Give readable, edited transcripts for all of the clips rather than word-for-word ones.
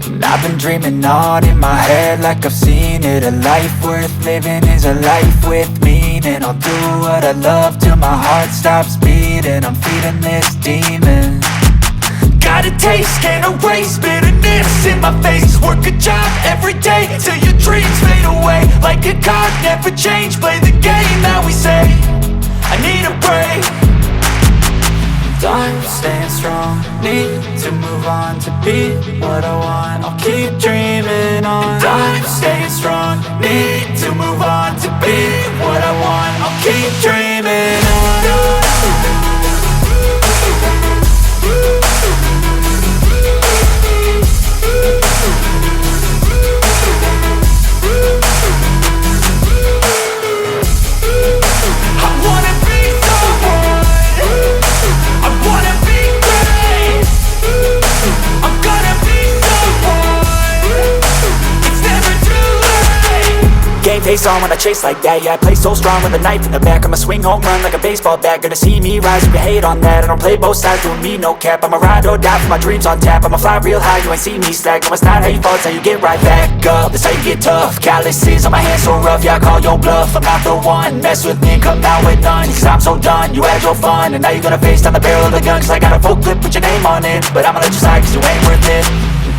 And I've been dreaming on in my head like I've seen it. A life worth living is a life with meaning. I'll do what I love till my heart stops beating. I'm feeding this demon. Got a taste, can't erase bitterness in my face. Work a job every day till your dreams fade away. Like a card, never change, play the game that we say. I need a break. I'm staying strong, need to move on to be what I want. I'll keep dreaming on. I'm staying strong, need to move on to be what I want. I'll keep dreaming on. Face on when I chase like that. Yeah, I play so strong with a knife in the back. I'ma swing home run like a baseball bat. Gonna see me rise if you hate on that. I don't play both sides, doing me no cap. I'ma ride or die for my dreams on tap. I'ma fly real high, you ain't see me slack. No, it's not how you fall, it's how you get right back up. That's how you get tough. Calluses on my hands so rough, yeah, I call your bluff. I'm not the one, mess with me and come out with none. Cause I'm so done, you had your fun. And now you're gonna face down the barrel of the gun. Cause I got a full clip, put your name on it. But I'ma let you slide cause you ain't worth it.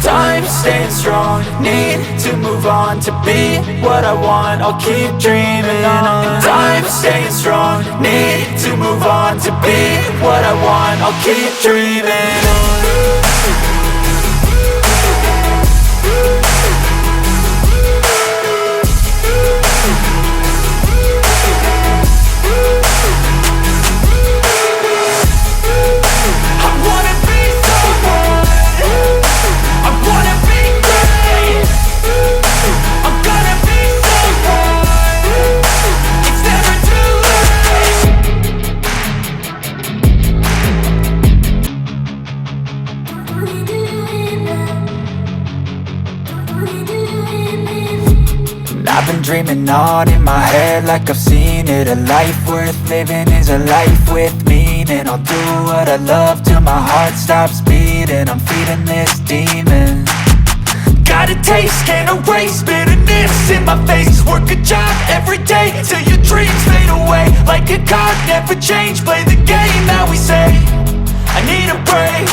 I'm staying strong, need to move on to be what I want. I'll keep dreaming on. I'm staying strong, need to move on to be what I want. I'll keep dreaming on. I've been dreaming on in my head like I've seen it. A life worth living is a life with meaning. I'll do what I love till my heart stops beating. I'm feeding this demon. Got a taste, can't erase bitterness in my face. Work a job every day till your dreams fade away. Like a card, never change, play the game that we say. I need a break.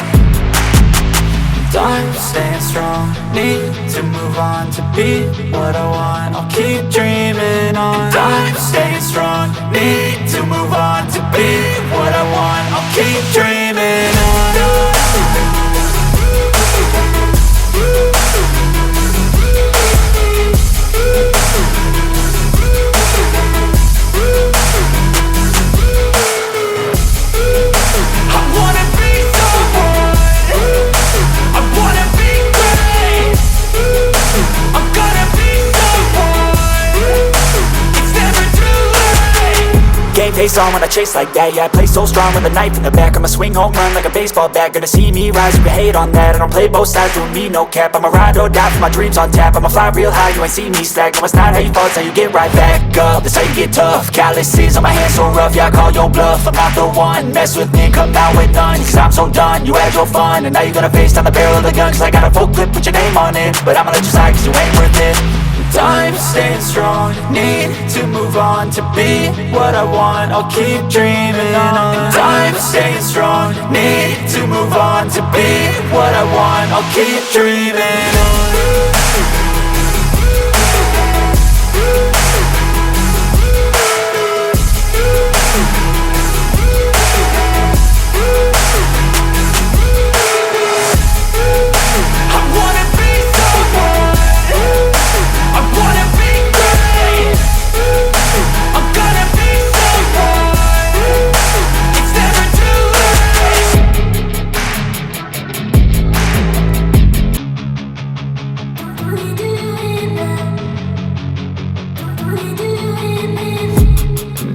I'm staying strong, need to move on to be what I want. I'll keep dreaming on. I'm staying strong, need to move on to be what I want. I'll keep dreaming on. Face on when I chase like that. Yeah, I play so strong with a knife in the back. I'ma swing home run like a baseball bat. Gonna see me rise if you hate on that. I don't play both sides, doing me no cap. I'ma ride or die for my dreams on tap. I'ma fly real high, you ain't see me slack. No, it's not how you fall, it's how you get right back up. That's how you get tough. Calluses on my hands so rough, yeah, I call your bluff. I'm not the one, mess with me and come out with none. Cause I'm so done, you had your fun. And now you're gonna face down the barrel of the gun. Cause I got a full clip, put your name on it. But I'ma let you slide cause you ain't worth it. I'm staying strong, need to move on to be what I want. I'll keep dreaming on. I'm staying strong, need to move on to be what I want. I'll keep dreaming on.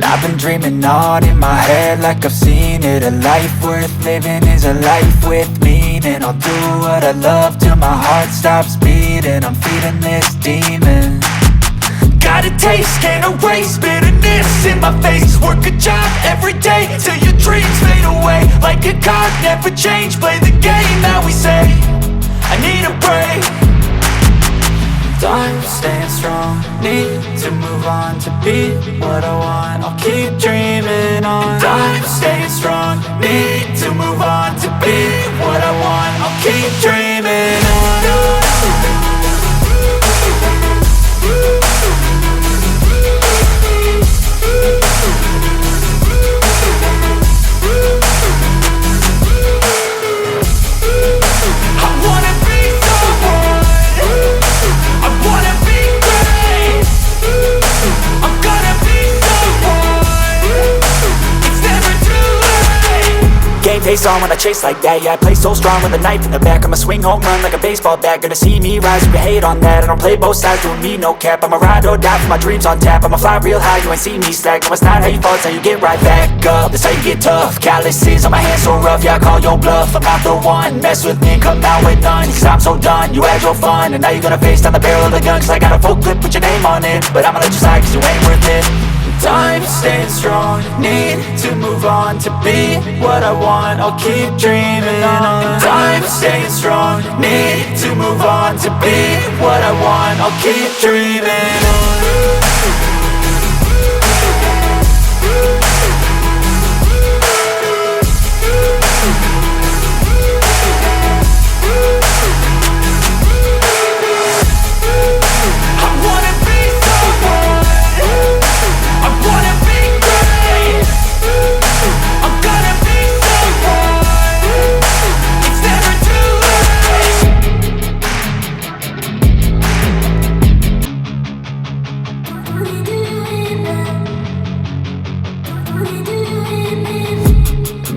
I've been dreaming on in my head like I've seen it. A life worth living is a life with meaning. I'll do what I love till my heart stops beating. I'm feeding this demon. Got a taste, can't erase bitterness in my face. Work a job every day till your dreams fade away. Like a card, never change, play the game that we say. I need a break. Time staying strong, need to move on to be what I want. I'll keep dreaming on. Time staying strong, need to move on to be what I want. I'll keep dreaming on. Face on when I chase like that. Yeah, I play so strong with a knife in the back. I'ma swing home run like a baseball bat. Gonna see me rise, you can hate on that. I don't play both sides, doing me no cap. I'ma ride or die for my dreams on tap. I'ma fly real high, you ain't see me slack. No, it's not how you fall, it's how you get right back up. That's how you get tough. Calluses on my hands so rough, yeah, I call your bluff. I'm not the one, mess with me and come out with none. Cause I'm so done, you had your fun. And now you're gonna face down the barrel of the gun. Cause I got a full clip with your name on it. But I'ma let you slide cause you ain't worth it. Time staying strong, need to move on to be what I want. I'll keep dreaming on. Time staying strong, need to move on to be what I want. I'll keep dreaming on.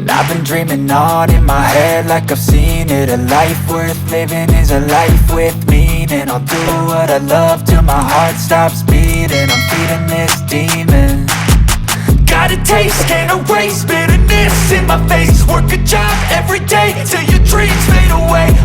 I've been dreaming on in my head like I've seen it. A life worth living is a life with meaning. I'll do what I love till my heart stops beating. I'm feeding this demon. Got a taste, can't erase bitterness in my face. Work a job every day till your dreams fade away.